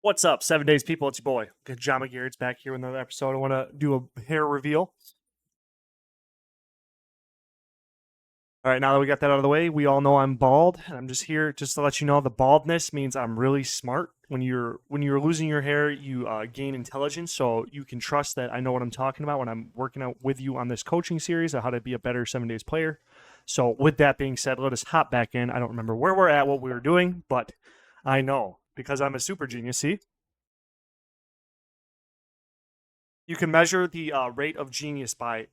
What's up, 7 Days people? It's your boy, good John McGarrett's back here with another episode. I want to do a hair reveal. All right, now that we got that out of the way, we all know I'm bald, and I'm just here just to let you know the baldness means I'm really smart. When you're losing your hair, you gain intelligence, so you can trust that I know what I'm talking about when I'm working out with you on this coaching series of how to be a better 7 Days player. So with that being said, let us hop back in. I don't remember where we're at, what we were doing, but I know because I'm a super genius. See? You can measure the rate of genius by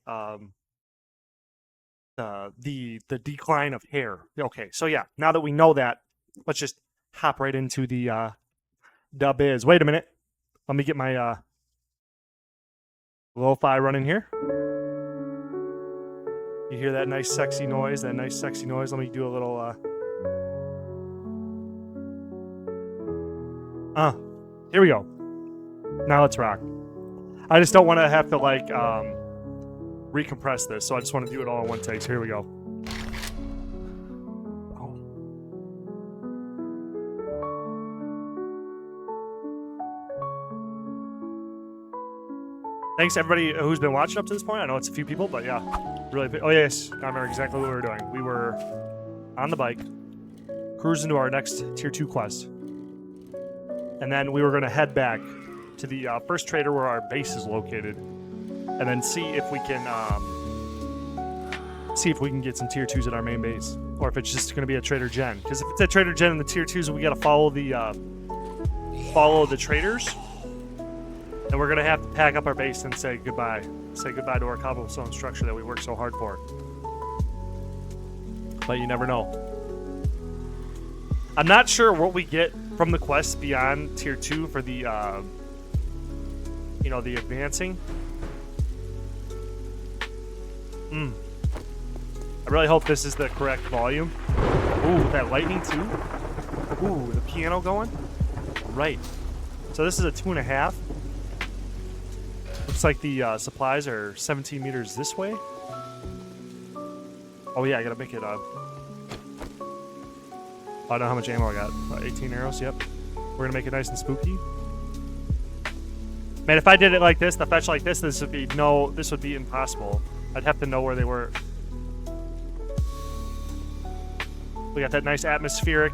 the decline of hair. Okay, so yeah, now that we know that, let's just hop right into the biz. Wait a minute, let me get my Lo-Fi running here. You hear that nice sexy noise? That nice sexy noise. Let me do a little here we go. Now let's rock. I just don't want to have to like recompress this, so I just want to do it all in one take. So here we go. Thanks everybody who's been watching up to this point. I know it's a few people, but yeah, really. Oh yes, I remember exactly what we were doing. We were on the bike, cruising to our next tier 2 quest, and then we were going to head back to the first trader where our base is located, and then see if we can get some tier 2s at our main base, or if it's just going to be a Trader Jen. Because if it's a Trader Jen in the tier 2s, we got to follow the traders, and we're going to have to pack up our base and say goodbye. Say goodbye to our cobblestone structure that we worked so hard for. But you never know. I'm not sure what we get from the quests beyond tier 2 for the the advancing. I really hope this is the correct volume. Ooh, with that lightning too. Ooh, the piano going. Right. So this is a 2.5. Looks like the supplies are 17 meters this way. Oh yeah, I gotta make it I don't know how much ammo I got. 18 arrows, yep. We're gonna make it nice and spooky. Man, if I did it like this, the fetch like this would be impossible. I'd have to know where they were. We got that nice atmospheric.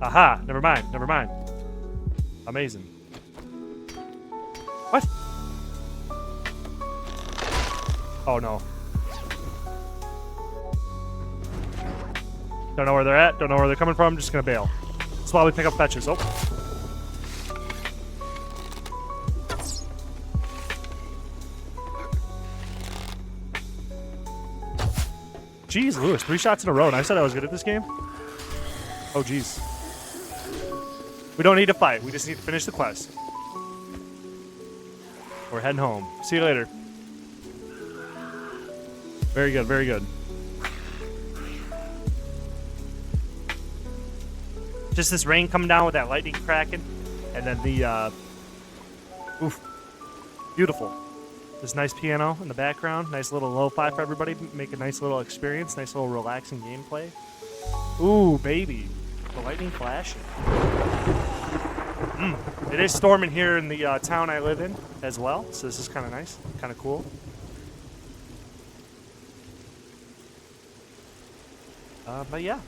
Aha, never mind. Amazing. What? Oh no. Don't know where they're at, don't know where they're coming from, I'm just gonna bail. That's why we pick up fetches. Oh. Jeez, Lewis, 3 shots in a row, and I said I was good at this game? Oh, jeez. We don't need to fight, we just need to finish the quest. We're heading home. See you later. Very good, very good. Just this rain coming down with that lightning cracking, and then the, oof, beautiful. This nice piano in the background, nice little lo-fi for everybody, make a nice little experience, nice little relaxing gameplay. Ooh, baby, the lightning flashing. It is storming here in the town I live in as well, so this is kind of nice, kind of cool. But yeah.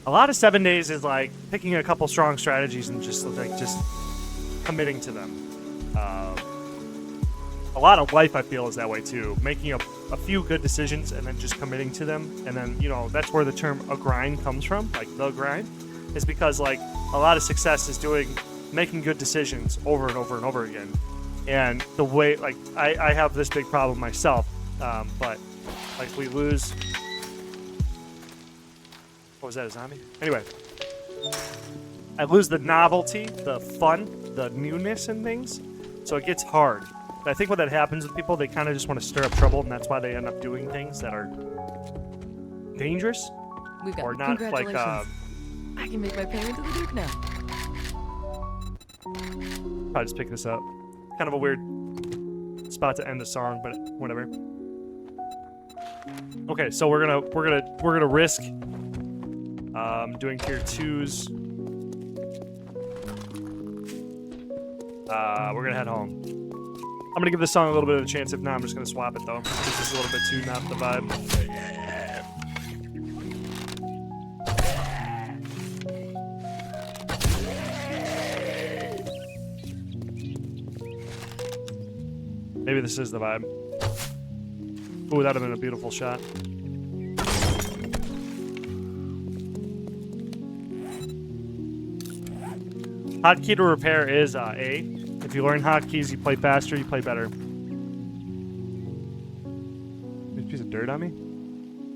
A lot of 7 days is like picking a couple strong strategies and just committing to them. A lot of life, I feel, is that way too. Making a few good decisions and then just committing to them, and then that's where the term "a grind" comes from. Like the grind is because like a lot of success is making good decisions over and over and over again. And the way I have this big problem myself, but like we lose. What was that, a zombie? Anyway, I lose the novelty, the fun, the newness in things, so it gets hard. But I think when that happens with people, they kind of just want to stir up trouble, and that's why they end up doing things that are dangerous or not like. I can make my payment to the Duke now. Probably just pick this up. Kind of a weird spot to end the song, but whatever. Okay, so we're gonna risk Doing tier 2s. We're gonna head home. I'm gonna give this song a little bit of a chance. If not, I'm just gonna swap it though. This is a little bit too not the vibe. Maybe this is the vibe. Ooh, that'd have been a beautiful shot. Hotkey to repair is A. If you learn hotkeys, you play faster, you play better. There's a piece of dirt on me?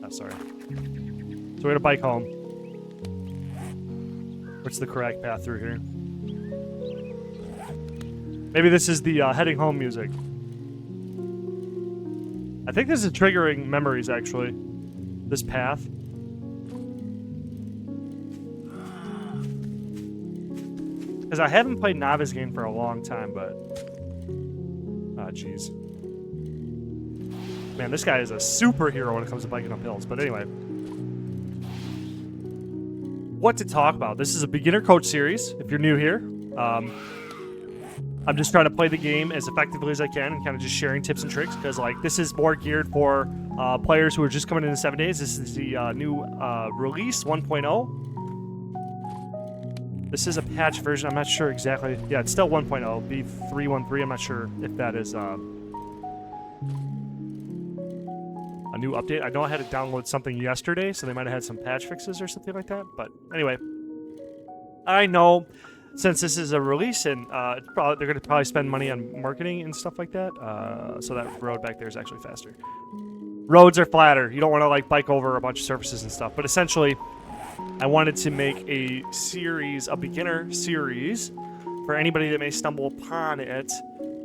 Oh, sorry. So we're gonna bike home. What's the correct path through here? Maybe this is the heading home music. I think this is triggering memories, actually. This path. Because I haven't played Novice game for a long time, but... Ah, jeez. Man, this guy is a superhero when it comes to biking up hills. But anyway. What to talk about? This is a beginner coach series, if you're new here. I'm just trying to play the game as effectively as I can and kind of just sharing tips and tricks because, like, this is more geared for players who are just coming in 7 days. This is the new release 1.0. This is a patch version. I'm not sure exactly. Yeah, it's still 1.0. B313. I'm not sure if that is a new update. I know I had to download something yesterday, so they might have had some patch fixes or something like that. But anyway, I know since this is a release and they're going to probably spend money on marketing and stuff like that. So that road back there is actually faster. Roads are flatter. You don't want to like bike over a bunch of surfaces and stuff. But essentially, I wanted to make a series, a beginner series, for anybody that may stumble upon it,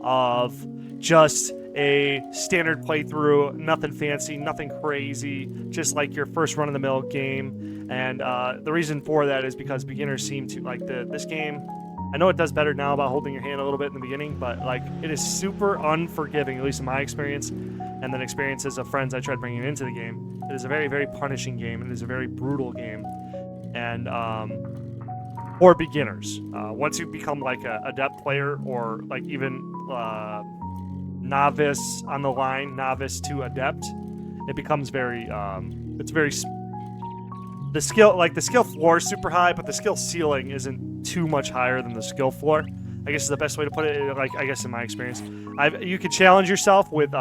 of just a standard playthrough, nothing fancy, nothing crazy, just like your first run-of-the-mill game. And the reason for that is because beginners seem to like this game. I know it does better now about holding your hand a little bit in the beginning, but like it is super unforgiving, at least in my experience, and then experiences of friends I tried bringing into the game. It is a very, very punishing game. It is a very brutal game. And for beginners, once you become like a adept player or like even novice on the line, novice to adept, it becomes very it's very the skill floor is super high, but the skill ceiling isn't too much higher than the skill floor. I guess is the best way to put it. Like I guess in my experience, you could challenge yourself with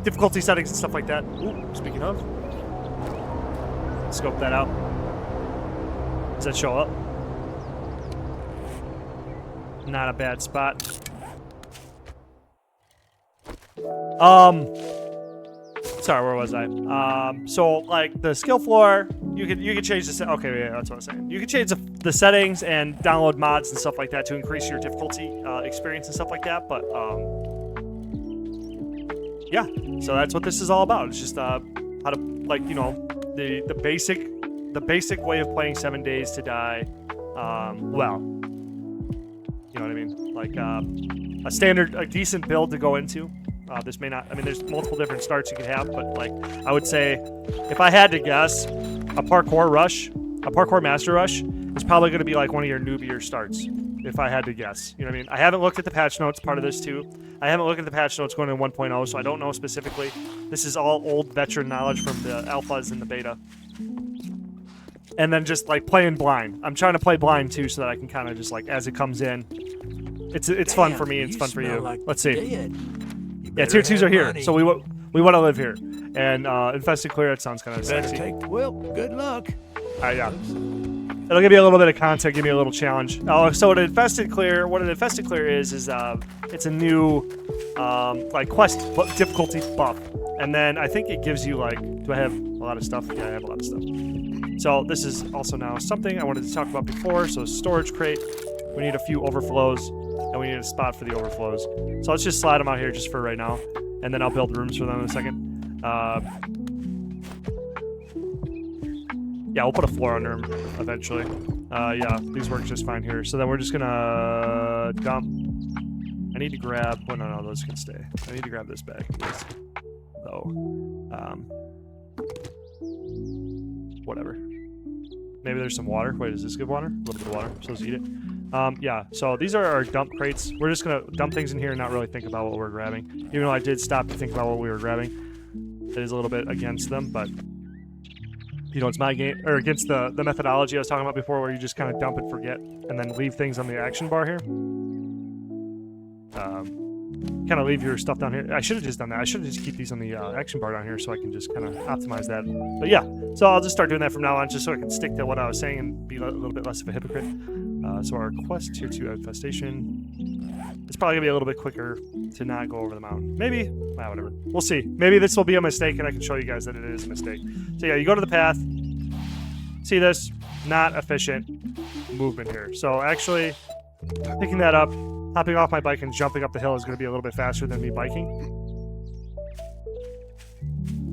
difficulty settings and stuff like that. Ooh, speaking of, scope that out. Does that show up? Not a bad spot. Sorry, where was I? So like the skill floor, you could change the okay, yeah, that's what I was saying. You can change the settings and download mods and stuff like that to increase your difficulty experience and stuff like that. But yeah, so that's what this is all about. It's just how to, like, you know, the basic way of playing 7 Days to Die. Well, you know what I mean? Like a decent build to go into. This may not, I mean, there's multiple different starts you could have, but like, I would say, if I had to guess, a parkour master rush is probably going to be like one of your newbier starts, if I had to guess. You know what I mean? I haven't looked at the patch notes, part of this too. I haven't looked at the patch notes going in 1.0, so I don't know specifically. This is all old veteran knowledge from the alphas and the beta. And then just like playing blind. I'm trying to play blind too, so that I can kind of just like, as it comes in, it's fun for me, it's fun for you. Like Let's see. dead. Yeah, tier 2s are here, so we want to live here. And infested clear, it sounds kind of Better sexy. take the whelp. Good luck. Yeah. It'll give you a little bit of content, give you a little challenge. So what an infested clear is it's a new like quest difficulty buff. And then I think it gives you like, do I have a lot of stuff? Yeah, I have a lot of stuff. So this is also now something I wanted to talk about before. So storage crate, we need a few overflows, and we need a spot for the overflows. So let's just slide them out here just for right now, and then I'll build rooms for them in a second. Yeah, we'll put a floor under them eventually. Yeah, these work just fine here. So then we're just gonna dump. I need to grab. Oh no, those can stay. I need to grab this back, though. whatever. Maybe there's some water. Wait, is this good water? A little bit of water. So let's eat it. Yeah, so these are our dump crates. We're just going to dump things in here and not really think about what we're grabbing. Even though I did stop to think about what we were grabbing. It is a little bit against them, but... You know, it's my game, or against the methodology I was talking about before, where you just kind of dump and forget, and then leave things on the action bar here. Kind of leave your stuff down here. I should have just done that. I should have just keep these on the action bar down here so I can just kind of optimize that. But yeah, so I'll just start doing that from now on, just so I can stick to what I was saying and be a little bit less of a hypocrite. So our quest tier 2 infestation. It's probably gonna be a little bit quicker to not go over the mountain. Maybe, whatever. We'll see. Maybe this will be a mistake, and I can show you guys that it is a mistake. So yeah, you go to the path. See this? Not efficient movement here. So actually, picking that up, hopping off my bike and jumping up the hill is going to be a little bit faster than me biking.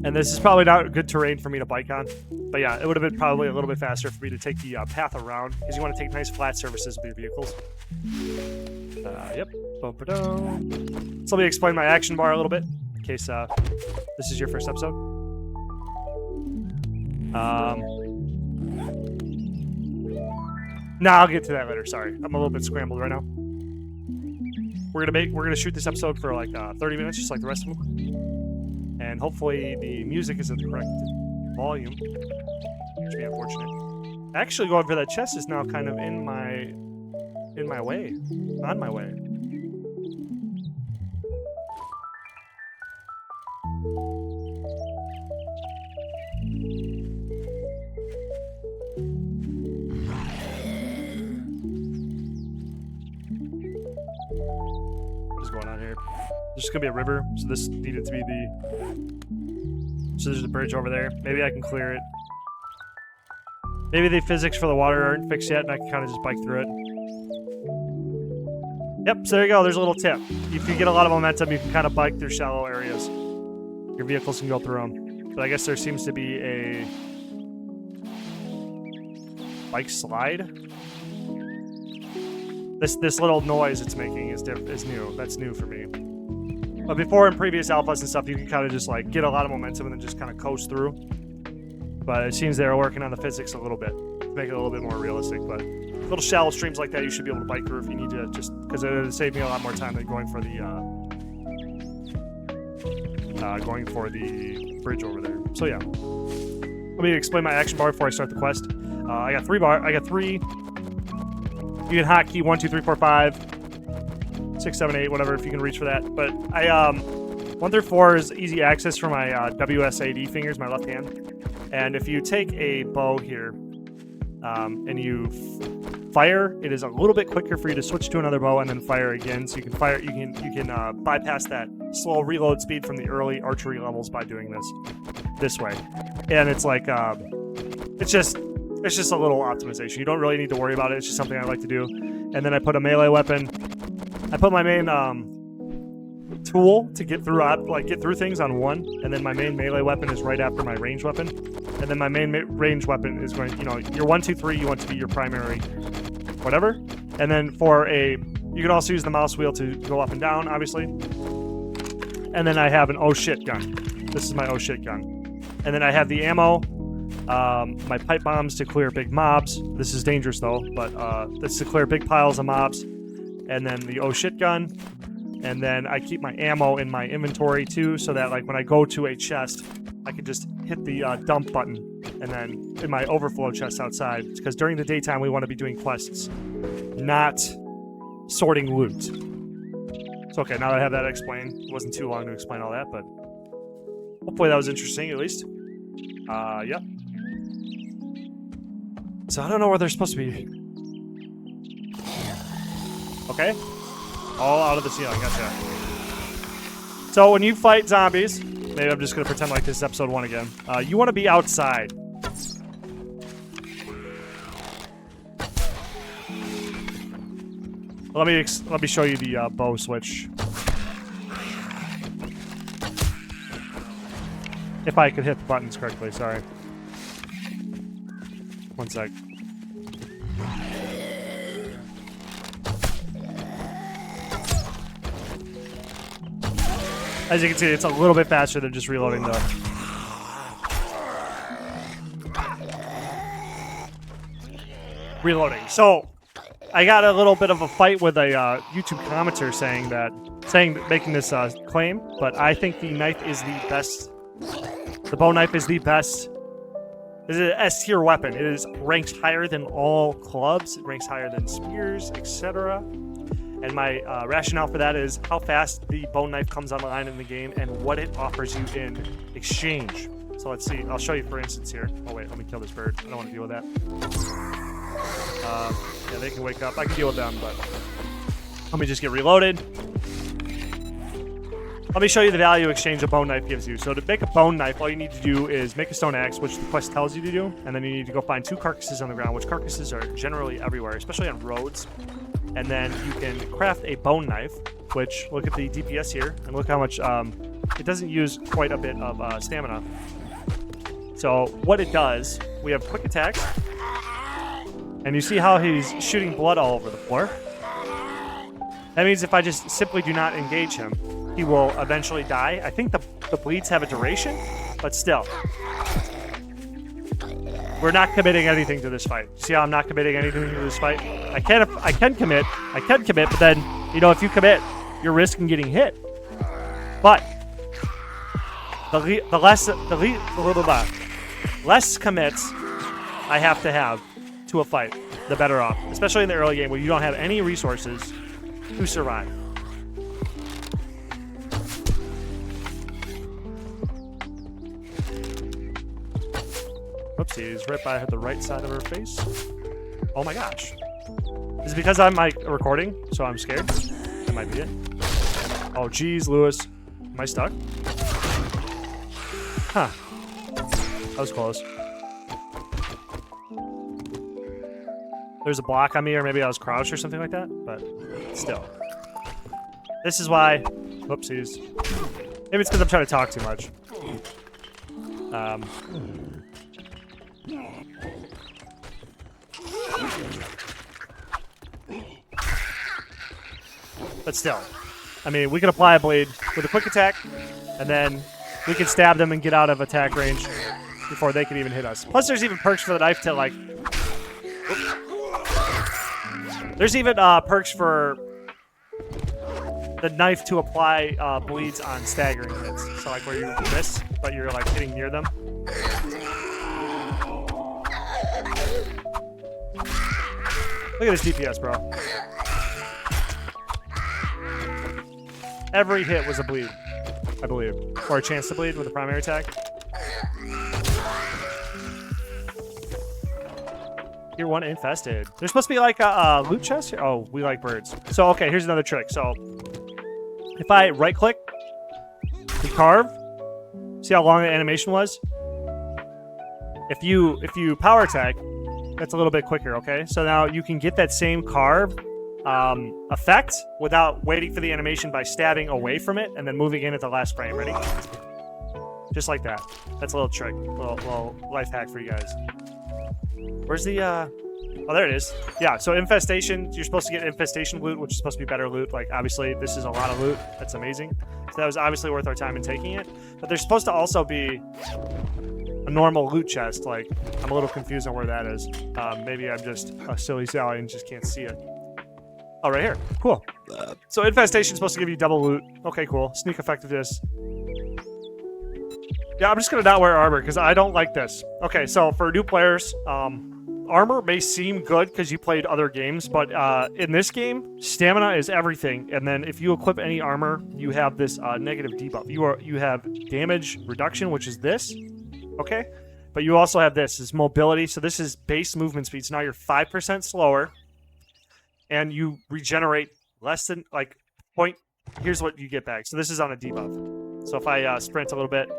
And this is probably not good terrain for me to bike on. But yeah, it would have been probably a little bit faster for me to take the path around, because you want to take nice flat surfaces with your vehicles. Yep. So let me explain my action bar a little bit, in case this is your first episode. I'll get to that later. Sorry, I'm a little bit scrambled right now. We're gonna shoot this episode for like 30 minutes, just like the rest of them, and hopefully the music is at the correct volume, which would be unfortunate. Actually, going for that chest is now kind of on my way. What is going on here? There's just gonna be a river, so this needed to be so there's a bridge over there. Maybe I can clear it. Maybe the physics for the water aren't fixed yet, and I can kind of just bike through it. Yep, so there you go. There's a little tip. If you get a lot of momentum, you can kind of bike through shallow areas. Your vehicles can go through them. But I guess there seems to be a bike slide. This little noise it's making is new. That's new for me. But before, in previous alphas and stuff, you can kind of just like get a lot of momentum and then just kind of coast through. But it seems they're working on the physics a little bit to make it a little bit more realistic. But little shallow streams like that, you should be able to bike through if you need to, just because it would save me a lot more time than going for the bridge over there. So yeah, let me explain my action bar before I start the quest. I got three. You can hotkey 1, 2, 3, 4, 5, 6, 7, 8, whatever, if you can reach for that. But 1 through 4 is easy access for my WSAD fingers, my left hand. And if you take a bow here and you fire, it is a little bit quicker for you to switch to another bow and then fire again. So you can fire, you can bypass that slow reload speed from the early archery levels by doing this way. And it's like it's just a little optimization. You don't really need to worry about it. It's just something I like to do. And then I put a melee weapon. I put my main tool to get through things on 1, and then my main melee weapon is right after my range weapon. And then my main range weapon is going, your 1, 2, 3, you want to be your primary whatever. And then you can also use the mouse wheel to go up and down, obviously. And then I have an oh shit gun. This is my oh shit gun. And then I have the ammo, my pipe bombs to clear big mobs. This is dangerous though, but this is to clear big piles of mobs. And then the oh shit gun. And then I keep my ammo in my inventory too, so that like when I go to a chest, I can just hit the dump button, and then in my overflow chest outside, because during the daytime we want to be doing quests, not sorting loot. So okay, now that I have that explained, it wasn't too long to explain all that, but hopefully that was interesting at least. Yep. So I don't know where they're supposed to be. Okay. All out of the ceiling, gotcha. So when you fight zombies, maybe I'm just gonna pretend like this is episode 1 again. You want to be outside. Let me show you the bow switch. If I could hit the buttons correctly, sorry. 1 sec. As you can see, it's a little bit faster than just reloading the... reloading. So I got a little bit of a fight with a YouTube commenter making this claim, but I think the knife is the best. The bow knife is the best. This is an S tier weapon. It is ranked higher than all clubs. It ranks higher than spears, etc. And my rationale for that is how fast the bone knife comes online in the game and what it offers you in exchange. So let's see. I'll show you, for instance, here. Oh, wait. Let me kill this bird. I don't want to deal with that. Yeah, they can wake up. I can deal with them, but let me just get reloaded. Let me show you the value exchange a bone knife gives you. So to make a bone knife, all you need to do is make a stone axe, which the quest tells you to do, and then you need to go find 2 carcasses on the ground, which carcasses are generally everywhere, especially on roads. And then you can craft a bone knife, which, look at the DPS here, and look how much, it doesn't use quite a bit of stamina. So what it does, we have quick attacks, and you see how he's shooting blood all over the floor? That means if I just simply do not engage him, he will eventually die. I think the bleeds have a duration, but still. We're not committing anything to this fight. See how I'm not committing anything to this fight? I can commit, but then, you know, if you commit, you're risking getting hit. But the less commits I have to have to a fight, the better off. Especially in the early game where you don't have any resources to survive. Oopsies, right by the right side of her face. Oh my gosh. Is it because I'm like recording, so I'm scared? That might be it. Oh geez, Lewis. Am I stuck? Huh. That was close. There's a block on me, or maybe I was crouched or something like that, but still. This is why... Whoopsies. Maybe it's because I'm trying to talk too much. But still. I mean, we can apply a blade with a quick attack, and then we can stab them and get out of attack range before they can even hit us. Plus, there's even perks for the knife to, like... Oops. There's even perks for the knife to apply bleeds on staggering hits. So, like, where you miss, but you're, like, hitting near them. Look at this DPS, bro. Every hit was a bleed, I believe. Or a chance to bleed with a primary attack. Tier 1 infested. There's supposed to be like a loot chest here. Oh, we like birds. So, okay, here's another trick. So, if I right click and carve, see how long the animation was? If you power attack, that's a little bit quicker, okay? So now you can get that same carve effect without waiting for the animation by stabbing away from it and then moving in at the last frame. Ready? Just like that. That's a little trick. Little life hack for you guys. Where's the, oh, there it is. Yeah, so infestation, you're supposed to get infestation loot, which is supposed to be better loot. Like, obviously, this is a lot of loot. That's amazing. So that was obviously worth our time in taking it. But there's supposed to also be a normal loot chest. Like, I'm a little confused on where that is. Maybe I'm just a silly Sally and just can't see it. Oh, right here. Cool. So infestation is supposed to give you double loot. Okay, cool. Sneak effectiveness. Yeah, I'm just going to not wear armor because I don't like this. Okay, so for new players, armor may seem good because you played other games, but in this game, stamina is everything. And then if you equip any armor, you have this negative debuff. You have damage reduction, which is this. Okay? But you also have this mobility. So this is base movement speed. So now you're 5% slower. And you regenerate less than, like, point. Here's what you get back. So this is on a debuff. So if I sprint a little bit.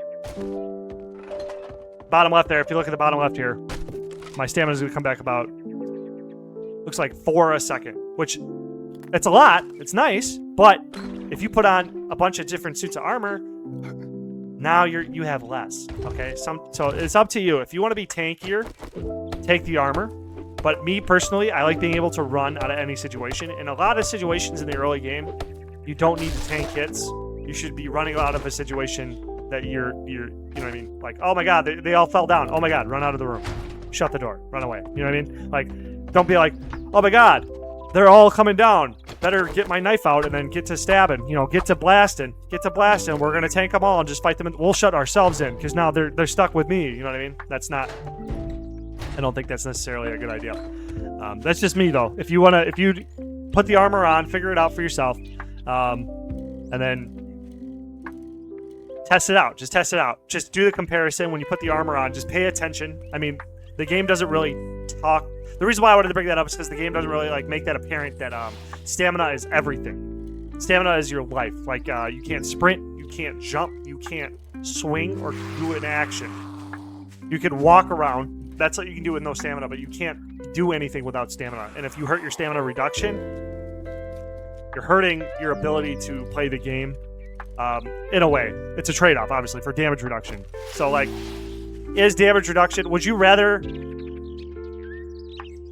Bottom left there, if you look at the bottom left here, my stamina is going to come back about, looks like 4 a second, which, it's a lot, it's nice, but if you put on a bunch of different suits of armor, now you have less, okay? So it's up to you. If you want to be tankier, take the armor, but me personally, I like being able to run out of any situation. In a lot of situations in the early game, you don't need to tank hits. You should be running out of a situation that you're you know what I mean? Like, oh my god, they all fell down. Oh my god, run out of the room. Shut the door. Run away. You know what I mean? Like, Don't be like, oh my god, they're all coming down. Better get my knife out and then get to stabbing. You know, get to blasting. We're gonna tank them all and just fight them. We'll shut ourselves in because now they're stuck with me. You know what I mean? That's not. I don't think that's necessarily a good idea. That's just me though. If you put the armor on, figure it out for yourself, and then test it out. Just test it out. Just do the comparison when you put the armor on. Just pay attention. I mean, the game doesn't really talk. The reason why I wanted to bring that up is because the game doesn't really like make that apparent that stamina is everything. Stamina is your life. Like you can't sprint, you can't jump, you can't swing or do an action. You can walk around. That's what you can do with no stamina, but you can't do anything without stamina. And if you hurt your stamina reduction, you're hurting your ability to play the game. In a way, it's a trade-off, obviously, for damage reduction. So, like, is damage reduction? Would you rather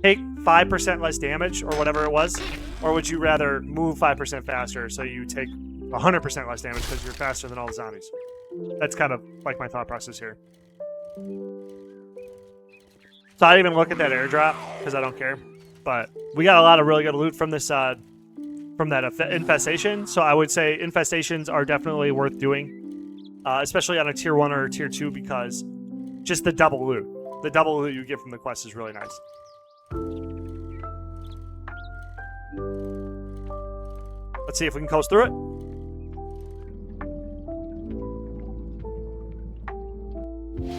take 5% less damage or whatever it was, or would you rather move 5% faster so you take 100% less damage because you're faster than all the zombies? That's kind of like my thought process here. So I didn't even look at that airdrop because I don't care. But we got a lot of really good loot from this from that infestation. So I would say infestations are definitely worth doing, especially on a tier 1 or a tier 2 because just the double loot. The double loot you get from the quest is really nice. Let's see if we can coast through it.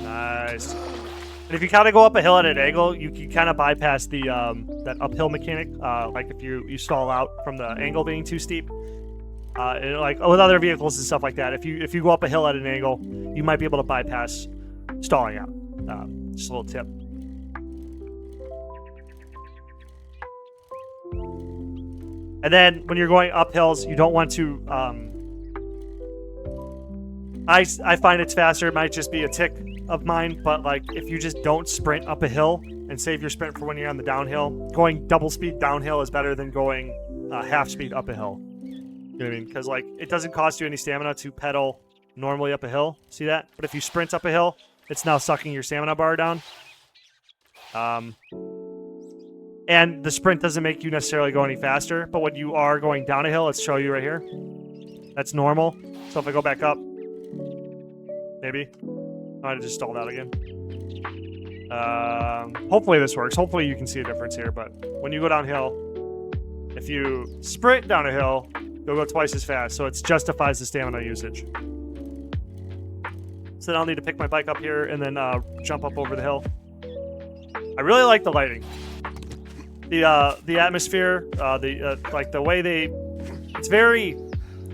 Nice. And if you kind of go up a hill at an angle, you can kind of bypass the that uphill mechanic. Like if you stall out from the angle being too steep, and like with other vehicles and stuff like that. If you go up a hill at an angle, you might be able to bypass stalling out. Just a little tip. And then when you're going up hills, you don't want to. I find it's faster. It might just be a tick of mine, but like if you just don't sprint up a hill and save your sprint for when you're on the downhill, going double speed downhill is better than going half speed up a hill. You know what I mean? Because like it doesn't cost you any stamina to pedal normally up a hill. See that? But if you sprint up a hill, it's now sucking your stamina bar down. And the sprint doesn't make you necessarily go any faster, but when you are going down a hill, let's show you right here. That's normal. So if I go back up, maybe. I might have just stalled out again. Hopefully this works. Hopefully you can see a difference here, but when you go downhill, if you sprint down a hill, you'll go twice as fast, so it justifies the stamina usage. So then I'll need to pick my bike up here and then jump up over the hill. I really like the lighting. The atmosphere, like the way they... It's very...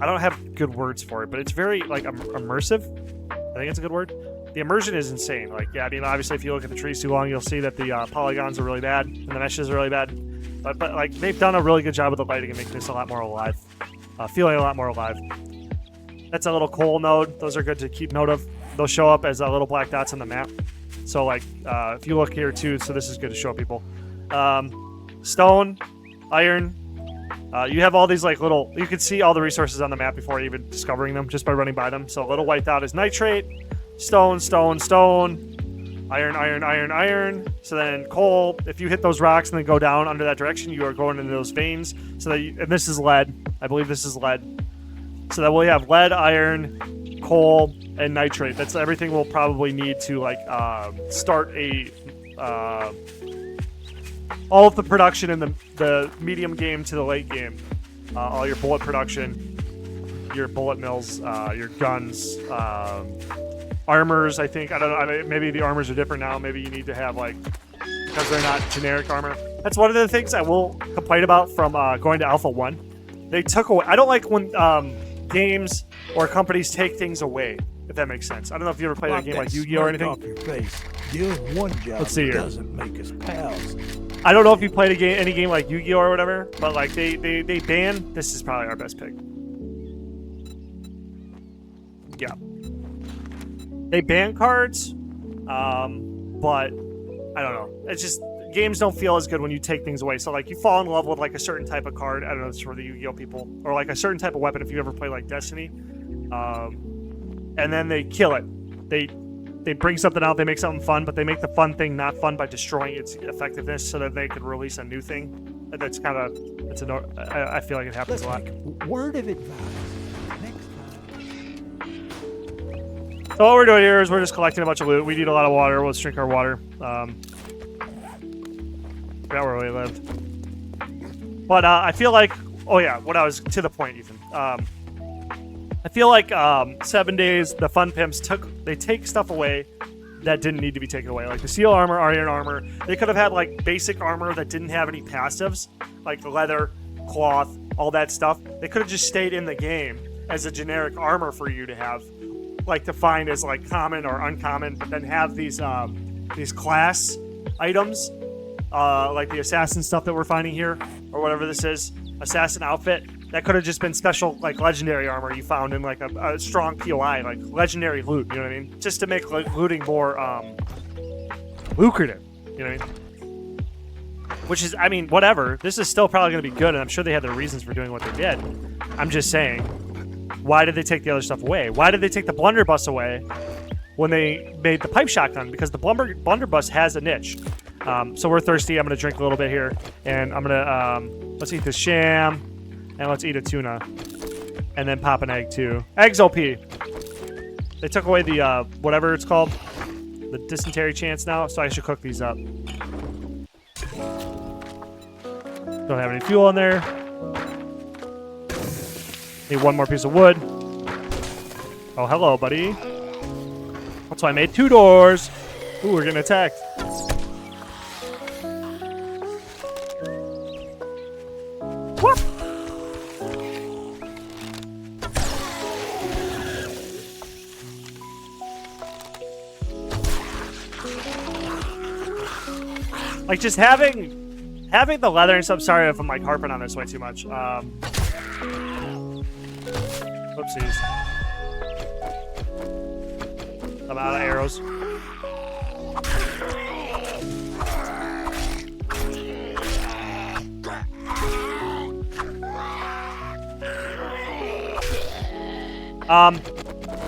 I don't have good words for it, but it's very, like, immersive. I think it's a good word. The immersion is insane. Like, yeah, I mean, obviously, if you look at the trees too long, you'll see that the polygons are really bad and the meshes are really bad. But like, they've done a really good job with the lighting and making this a lot more alive. Feeling a lot more alive. That's a little coal node. Those are good to keep note of. They'll show up as little black dots on the map. So, like, if you look here, too, so this is good to show people. Stone, iron. You have all these, like, little... You can see all the resources on the map before even discovering them, just by running by them. So, a little white dot is nitrate. Stone, stone, stone. Iron, iron, iron, iron. So then coal. If you hit those rocks and then go down under that direction, you are going into those veins. So that and this is lead. I believe this is lead. So that we have lead, iron, coal, and nitrate. That's everything we'll probably need to, like, start a... all of the production in the medium game to the late game. All your bullet production, your bullet mills, your guns, armors, I think. I don't know. I mean, maybe the armors are different now. Maybe you need to have, like, because they're not generic armor. That's one of the things I will complain about from going to Alpha 1. They took away... I don't like when games or companies take things away, if that makes sense. I don't know if you ever played a game like Yu-Gi-Oh! Or anything. Off your face. Doing one job Let's see here. Doesn't make us pals. I don't know if you played any game like Yu-Gi-Oh! Or whatever, but like they ban... This is probably our best pick. Yeah. They ban cards, but I don't know. It's just games don't feel as good when you take things away. So like you fall in love with like a certain type of card. I don't know, it's for the Yu-Gi-Oh! People, or like a certain type of weapon if you ever play like Destiny, and then they kill it. They they bring something out, they make something fun, but they make the fun thing not fun by destroying its effectiveness, so that they could release a new thing. And that's kind of I feel like it happens a lot. Word of advice. Next time. So what we're doing here is we're just collecting a bunch of loot. We need a lot of water. Let's drink our water. Forgot where we lived. But I feel like, oh yeah, what I was to the point, Ethan. I feel like 7 days, the Fun Pimps they take stuff away that didn't need to be taken away. Like the steel armor, iron armor. They could have had like basic armor that didn't have any passives, like leather, cloth, all that stuff. They could have just stayed in the game as a generic armor for you to have, like to find as like common or uncommon, but then have these class items, like the assassin stuff that we're finding here, or whatever this is, assassin outfit. That could have just been special, like, legendary armor you found in, like, a strong POI, like, legendary loot, you know what I mean? Just to make, like, looting more, lucrative, you know what I mean? Which is, I mean, whatever. This is still probably going to be good, and I'm sure they had their reasons for doing what they did. I'm just saying, why did they take the other stuff away? Why did they take the blunderbuss away when they made the pipe shotgun? Because the blunderbuss has a niche. So we're thirsty. I'm going to drink a little bit here, and I'm going to, let's eat this sham. And let's eat a tuna. And then pop an egg, too. Eggs OP. They took away the, whatever it's called. The dysentery chance now, so I should cook these up. Don't have any fuel in there. Need one more piece of wood. Oh, hello, buddy. That's why I made 2 doors. Ooh, we're getting attacked. What? Like, just having the leather and stuff. Sorry if I'm, like, harping on this way too much. Whoopsies. I'm out of arrows.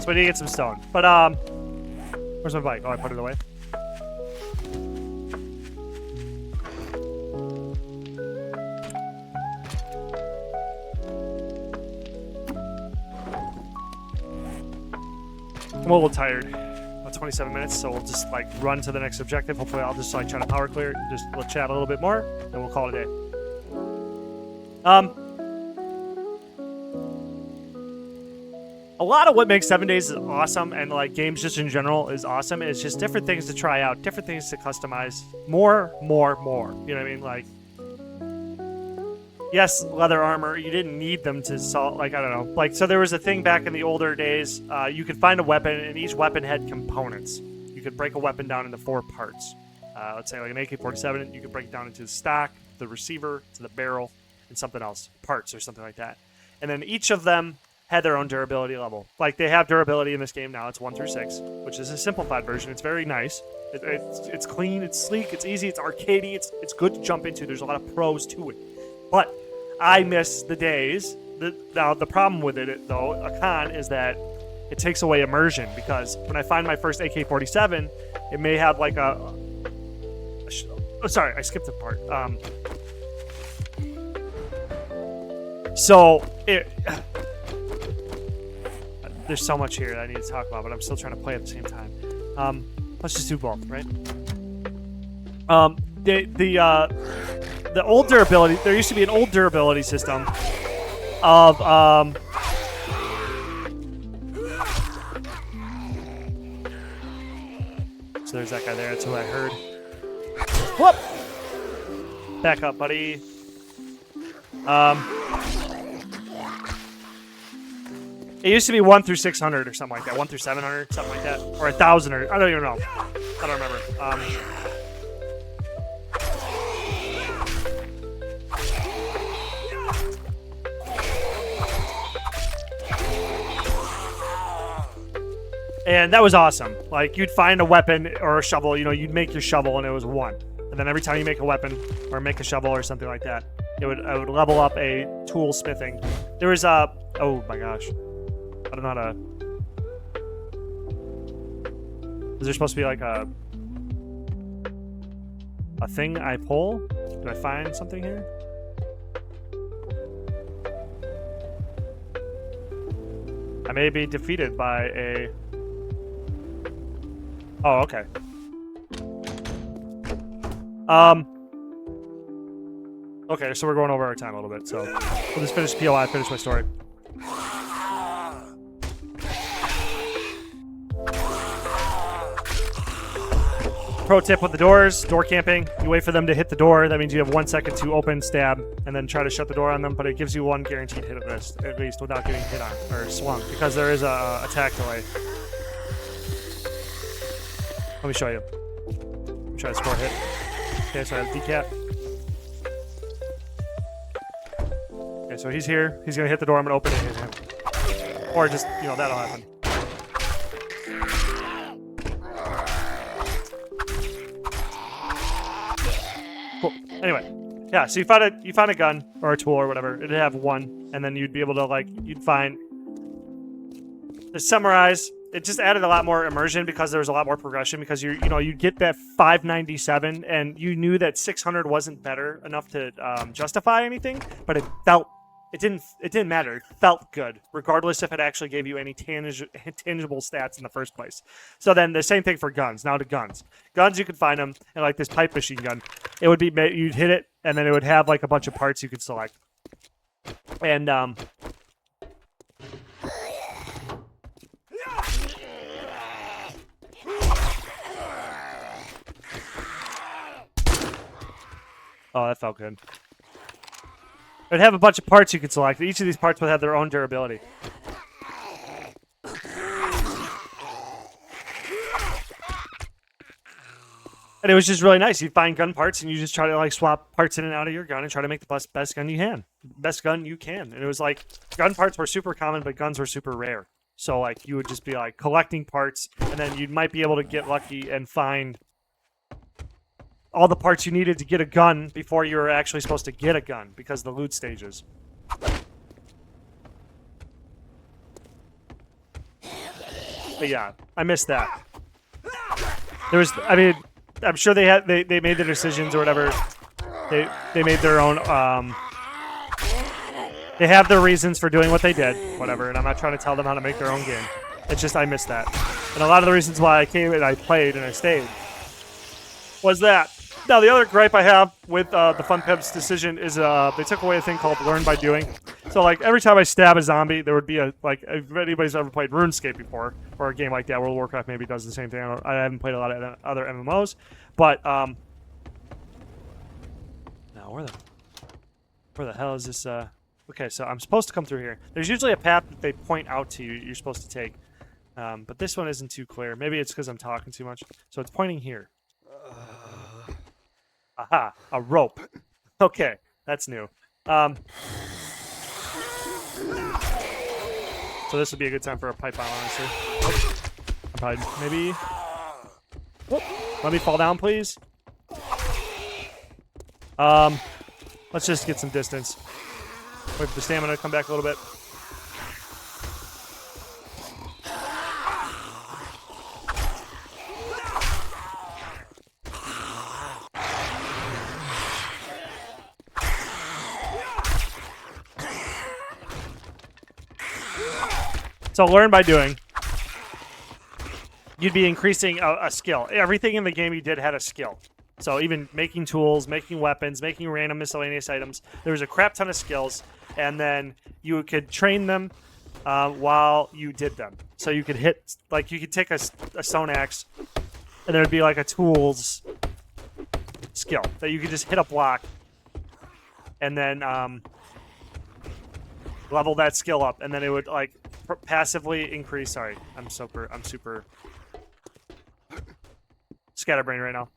So we need to get some stone. But, where's my bike? Oh, I put it away. I'm a little tired. About 27 minutes, so we'll just like run to the next objective. Hopefully I'll just like try to power clear it and just let's chat a little bit more, and we'll call it a day. A lot of what makes 7 days awesome, and like games just in general is awesome, is just different things to try out, different things to customize. More. You know what I mean? Like, yes, leather armor, you didn't need them to solve, like, I don't know. Like, so there was a thing back in the older days, you could find a weapon, and each weapon had components. You could break a weapon down into 4 parts. Let's say, like, an AK-47, you could break it down into the stock, the receiver, to the barrel, and something else. Parts or something like that. And then each of them had their own durability level. Like, they have durability in this game now. It's 1 through 6, which is a simplified version. It's very nice. It's clean, it's sleek, it's easy, it's arcadey, it's good to jump into. There's a lot of pros to it. But I miss the days. Now, the problem with it, though, a con, is that it takes away immersion, because when I find my first AK-47, it may have like oh, sorry, I skipped a part. There's so much here that I need to talk about, but I'm still trying to play at the same time. Let's just do both, right? The old durability, there used to be an old durability system of, so there's that guy there, that's who I heard. Whoop! Back up, buddy. It used to be 1 through 600 or something like that, 1 through 700, something like that, or 1,000, or I don't even know. I don't remember. And that was awesome. Like, you'd find a weapon or a shovel, you know, you'd make your shovel and it was 1. And then every time you make a weapon or make a shovel or something like that, I would level up a tool smithing. There was a, oh my gosh. I don't know how to. Is there supposed to be like a thing I pull? Do I find something here? I may be defeated by a... Oh, okay. Okay, so we're going over our time a little bit, so we'll just finish POI, finish my story. Pro tip with the doors, door camping. You wait for them to hit the door. That means you have 1 second to open, stab, and then try to shut the door on them, but it gives you one guaranteed hit at least without getting hit on, or swung, because there is a attack delay. Let me show you. Let me try to score a hit. Okay, so I have decap. Okay, so he's here. He's gonna hit the door. I'm gonna open it and hit him. Or just, you know, that'll happen. Cool. Anyway, yeah. So you found a gun or a tool or whatever. It'd have one, and then you'd be able to you'd find. To summarize, it just added a lot more immersion because there was a lot more progression. Because you'd get that 597, and you knew that 600 wasn't better enough to justify anything, but it didn't matter. It felt good, regardless if it actually gave you any tangible stats in the first place. So then the same thing for guns. Now to guns. Guns, you could find them, and like this pipe machine gun, it would be, you'd hit it, and then it would have like a bunch of parts you could select. And oh, that felt good. It would have a bunch of parts you could select. Each of these parts would have their own durability. And it was just really nice. You find gun parts and you just try to swap parts in and out of your gun and try to make the best gun you can. Best gun you can. And it was gun parts were super common, but guns were super rare. So you would just be collecting parts, and then you might be able to get lucky and find all the parts you needed to get a gun before you were actually supposed to get a gun because of the loot stages. But yeah, I missed that. There was, I mean, I'm sure they made their decisions or whatever. They made their own. They have their reasons for doing what they did, whatever. And I'm not trying to tell them how to make their own game. It's just I missed that. And a lot of the reasons why I came and I played and I stayed was that. Now, the other gripe I have with the Fun Pimps decision is they took away a thing called learn by doing. So, every time I stab a zombie, there would be if anybody's ever played RuneScape before, or a game like that, World of Warcraft maybe does the same thing. I haven't played a lot of other MMOs, but now where the hell is this? Okay, so I'm supposed to come through here. There's usually a path that they point out to you you're supposed to take, but this one isn't too clear. Maybe it's because I'm talking too much. So it's pointing here. Aha, a rope. Okay, that's new. So this would be a good time for a pipe bomb, honestly. Maybe. Let me fall down, please. Let's just get some distance. Wait for the stamina to come back a little bit. So learn by doing. You'd be increasing a skill. Everything in the game you did had a skill. So even making tools, making weapons, making random miscellaneous items. There was a crap ton of skills. And then you could train them while you did them. So you could hit, you could take a stone axe, and there would be a tools skill that you could just hit a block and then level that skill up, and then it would passively increase. Sorry, I'm super scatterbrained right now.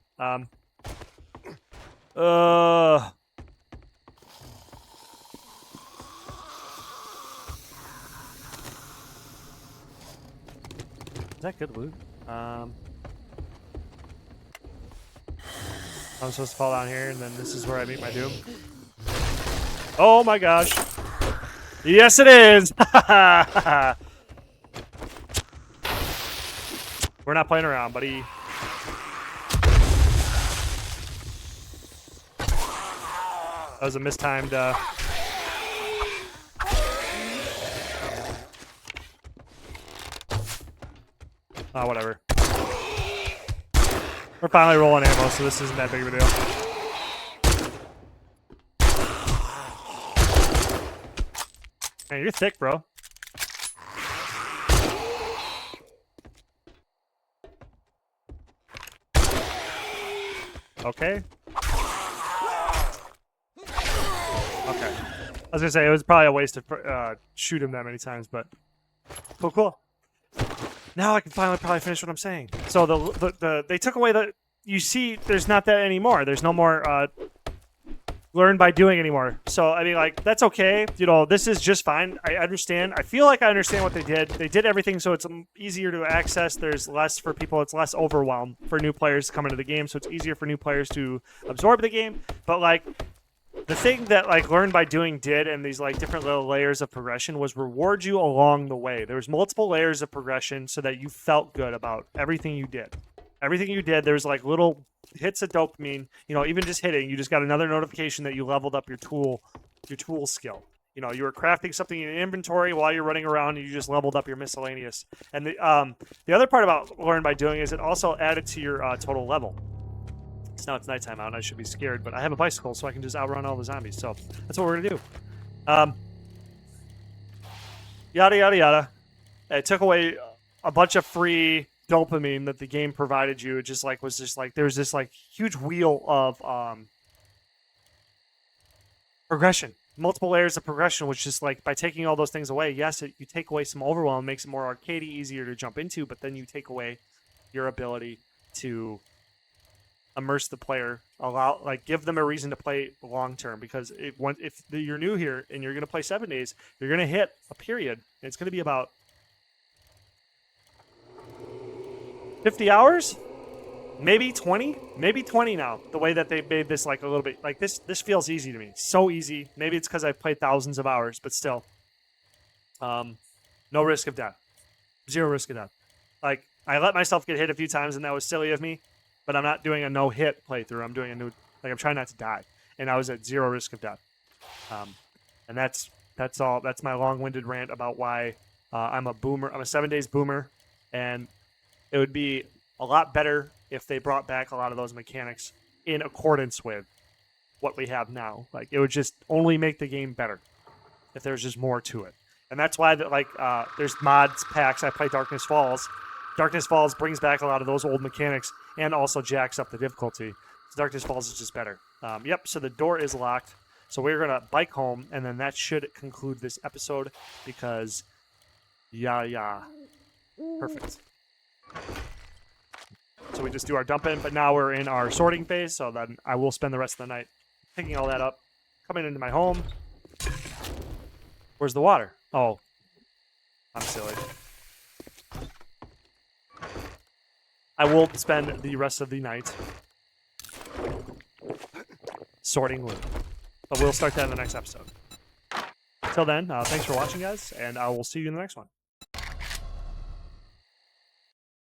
Is that good loot? I'm supposed to fall down here, and then this is where I meet my doom. Oh my gosh! Yes, it is. We're We're not playing around, buddy. That was a mistimed. Oh, whatever. We're finally rolling ammo, so this isn't that big of a deal. Man, you're thick, bro. Okay. Okay. I was gonna say it was probably a waste to shoot him that many times, but cool. Now I can finally probably finish what I'm saying. So they took away the. You see, there's not that anymore. There's no more learn by doing anymore. So I mean, like that's okay. You know, this is just fine. I understand. I feel like I understand what they did. They did everything so it's easier to access. There's less for people. It's less overwhelm for new players coming to the game. So it's easier for new players to absorb the game. But like. The thing that like learn by doing did and these like different little layers of progression was reward you along the way. There was multiple layers of progression so that you felt good about everything you did. Everything you did, there's like little hits of dopamine, you know, even just hitting, you just got another notification that you leveled up your tool skill. You know, you were crafting something in inventory while you're running around and you just leveled up your miscellaneous. And the other part about learn by doing is it also added to your total level. Now it's nighttime out and I should be scared, but I have a bicycle so I can just outrun all the zombies. So that's what we're gonna do. Yada yada yada. It took away a bunch of free dopamine that the game provided you. It just like was just like there was this like huge wheel of progression, multiple layers of progression, which is like by taking all those things away, yes, you take away some overwhelm, makes it more arcadey, easier to jump into, but then you take away your ability to immerse the player, give them a reason to play long term. Because if you're new here and you're going to play 7 days, you're going to hit a period. And it's going to be about 50 hours, maybe 20 now. The way that they made this like a little bit like this feels easy to me, so easy. Maybe it's because I've played thousands of hours, but still, no risk of death, 0 risk of death. Like I let myself get hit a few times, and that was silly of me. But I'm not doing a no-hit playthrough. I'm doing I'm trying not to die. And I was at 0 risk of death. And that's all. That's my long-winded rant about why I'm a boomer. I'm a 7 days boomer. And it would be a lot better if they brought back a lot of those mechanics in accordance with what we have now. Like, it would just only make the game better if there's just more to it. And that's why there's mods, packs. I play Darkness Falls. Darkness Falls brings back a lot of those old mechanics and also jacks up the difficulty. So Darkness Falls is just better. Yep, so the door is locked. So we're going to bike home, and then that should conclude this episode because, yeah. Perfect. So we just do our dumping, but now we're in our sorting phase, so then I will spend the rest of the night picking all that up, coming into my home. Where's the water? Oh, I'm silly. I will spend the rest of the night sorting loot. But we'll start that in the next episode. Till then, thanks for watching, guys, and I will see you in the next one.